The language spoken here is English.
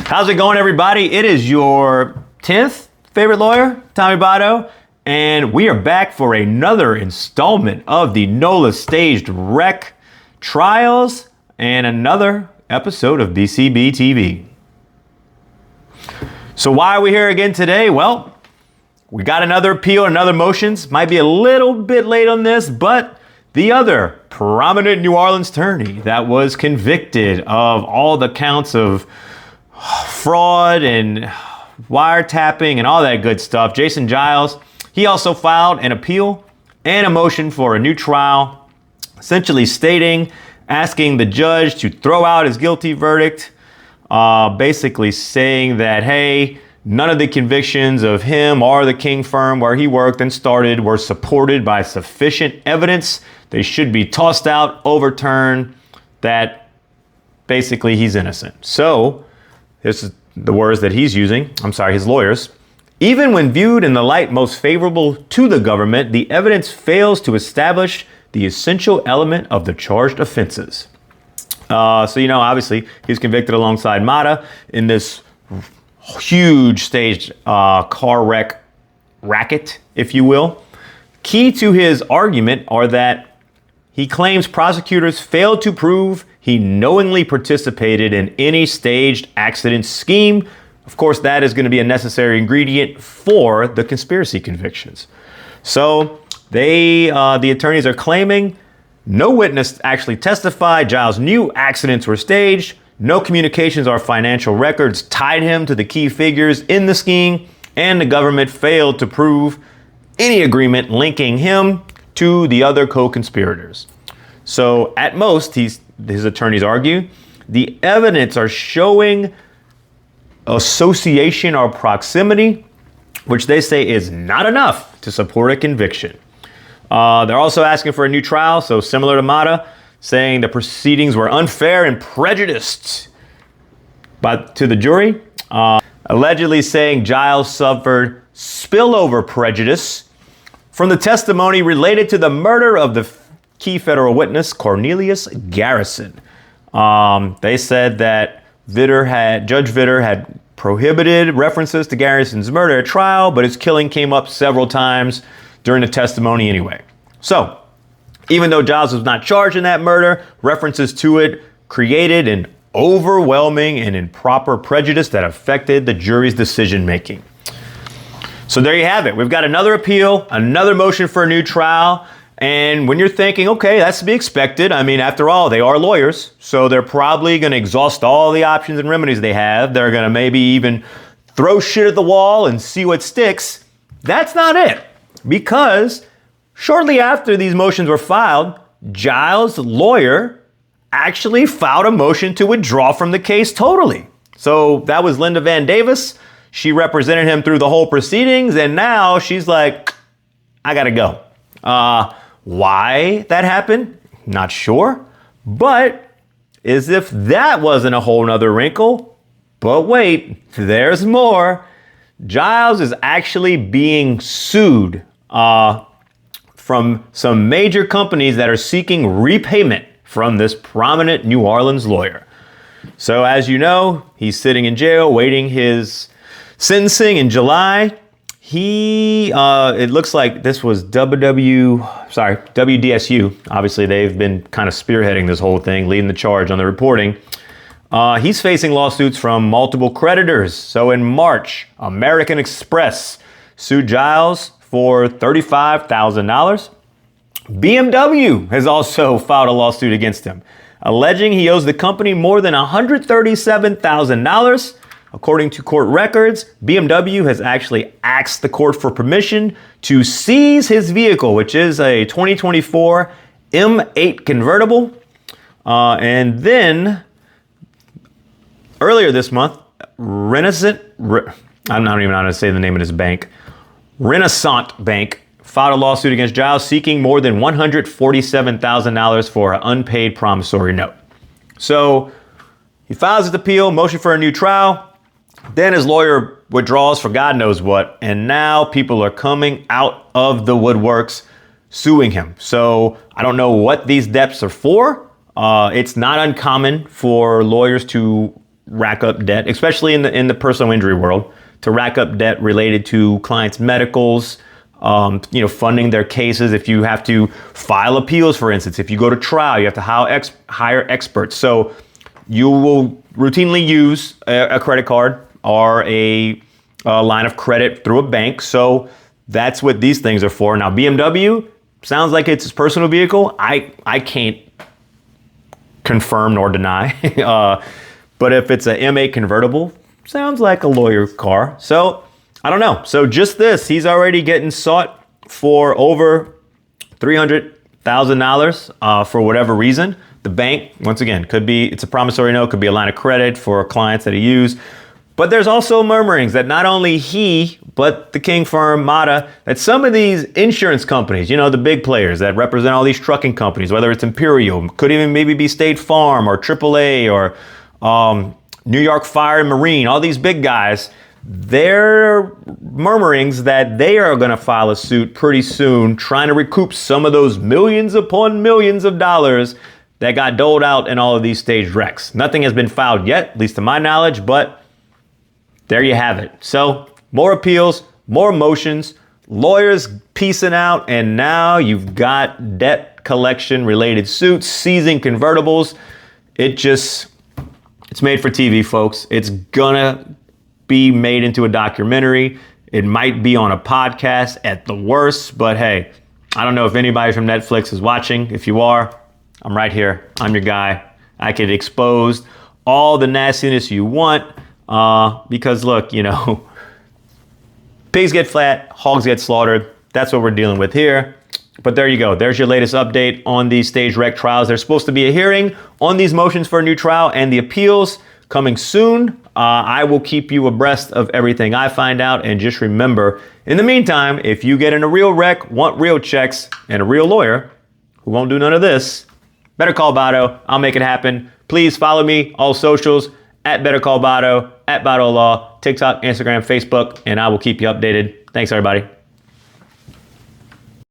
How's it going, everybody? It is your 10th favorite lawyer, Tommy Badeaux, and we are back for another installment of the NOLA staged wreck trials and another episode of BCB TV. So why are we here again today? Well, we got another appeal, another motions. Might be a little bit late on this, but the other prominent New Orleans attorney that was convicted of all the counts of fraud and wiretapping and all that good stuff, Jason Giles, he also filed an appeal and a motion for a new trial, essentially asking the judge to throw out his guilty verdict, basically saying that, hey, none of the convictions of him or the King firm where he worked and started were supported by sufficient evidence. They should be tossed out, overturned, that basically he's innocent. So this is the words that he's using. His lawyers. Even when viewed in the light most favorable to the government, the evidence fails to establish the essential element of the charged offenses. Obviously he's convicted alongside Mata in this huge staged car wreck racket, if you will. Key to his argument are that he claims prosecutors failed to prove he knowingly participated in any staged accident scheme. Of course, that is going to be a necessary ingredient for the conspiracy convictions. So the attorneys are claiming no witness actually testified Giles knew accidents were staged. No communications or financial records tied him to the key figures in the scheme, and the government failed to prove any agreement linking him to the other co-conspirators. So at most, his attorneys argue, the evidence are showing association or proximity, which they say is not enough to support a conviction. They're also asking for a new trial, so similar to Mata, saying the proceedings were unfair and prejudiced to the jury, allegedly saying Giles suffered spillover prejudice from the testimony related to the murder of the key federal witness, Cornelius Garrison. They said that Judge Vitter had prohibited references to Garrison's murder at trial, but his killing came up several times during the testimony anyway. So, even though Giles was not charged in that murder, references to it created an overwhelming and improper prejudice that affected the jury's decision making. So there you have it. We've got another appeal, another motion for a new trial. And when you're thinking, okay, that's to be expected. I mean, after all, they are lawyers, so they're probably going to exhaust all the options and remedies they have. They're going to maybe even throw shit at the wall and see what sticks. That's not it. Because shortly after these motions were filed, Giles' lawyer actually filed a motion to withdraw from the case totally. So that was Linda Van Davis. She represented him through the whole proceedings, and now she's like, I gotta go. Why that happened? Not sure. But as if that wasn't a whole nother wrinkle. But wait, there's more. Giles is actually being sued from some major companies that are seeking repayment from this prominent New Orleans lawyer. So as you know, he's sitting in jail waiting his sentencing in July. It looks like this was WDSU. Obviously, they've been kind of spearheading this whole thing, leading the charge on the reporting. He's facing lawsuits from multiple creditors. So in March, American Express sued Giles for $35,000. BMW has also filed a lawsuit against him, alleging he owes the company more than $137,000. According to court records, BMW has actually asked the court for permission to seize his vehicle, which is a 2024 M8 convertible. And then earlier this month, I'm not even know how to say the name of this bank, Renaissance Bank, filed a lawsuit against Giles seeking more than $147,000 for an unpaid promissory note. So he files his appeal, motion for a new trial. Then his lawyer withdraws for God knows what. And now people are coming out of the woodworks suing him. So I don't know what these depths are for. It's not uncommon for lawyers to rack up debt, especially in the personal injury world, to rack up debt related to clients' medicals, funding their cases. If you have to file appeals, for instance, if you go to trial, you have to hire experts. So you will routinely use a credit card or a line of credit through a bank. So that's what these things are for. Now, BMW sounds like it's his personal vehicle. I can't confirm nor deny. But if it's a M8 convertible, sounds like a lawyer car. So I don't know. So just this, he's already getting sought for over $300,000 for whatever reason. The bank, once again, it's a promissory note, could be a line of credit for clients that he used. But there's also murmurings that not only he, but the King firm, Mata, that some of these insurance companies, the big players that represent all these trucking companies, whether it's Imperial, could even maybe be State Farm or AAA or New York Fire and Marine, all these big guys, they're murmurings that they are going to file a suit pretty soon, trying to recoup some of those millions upon millions of dollars that got doled out in all of these staged wrecks. Nothing has been filed yet, at least to my knowledge, but there you have it. So more appeals, more motions, lawyers piecing out, and now you've got debt collection related suits, seizing convertibles. It's made for TV, folks. It's gonna be made into a documentary. It might be on a podcast at the worst, but hey, I don't know if anybody from Netflix is watching. If you are, I'm right here. I'm your guy. I could expose all the nastiness you want. Because look, pigs get fat, hogs get slaughtered. That's what we're dealing with here. But there you go. There's your latest update on these stage wreck trials. There's supposed to be a hearing on these motions for a new trial and the appeals coming soon. I will keep you abreast of everything I find out. And just remember, in the meantime, if you get in a real wreck, want real checks, and a real lawyer who won't do none of this, better call Badeaux. I'll make it happen. Please follow me, all socials, at Better Call Badeaux, at Badeaux Law, TikTok, Instagram, Facebook, and I will keep you updated. Thanks, everybody.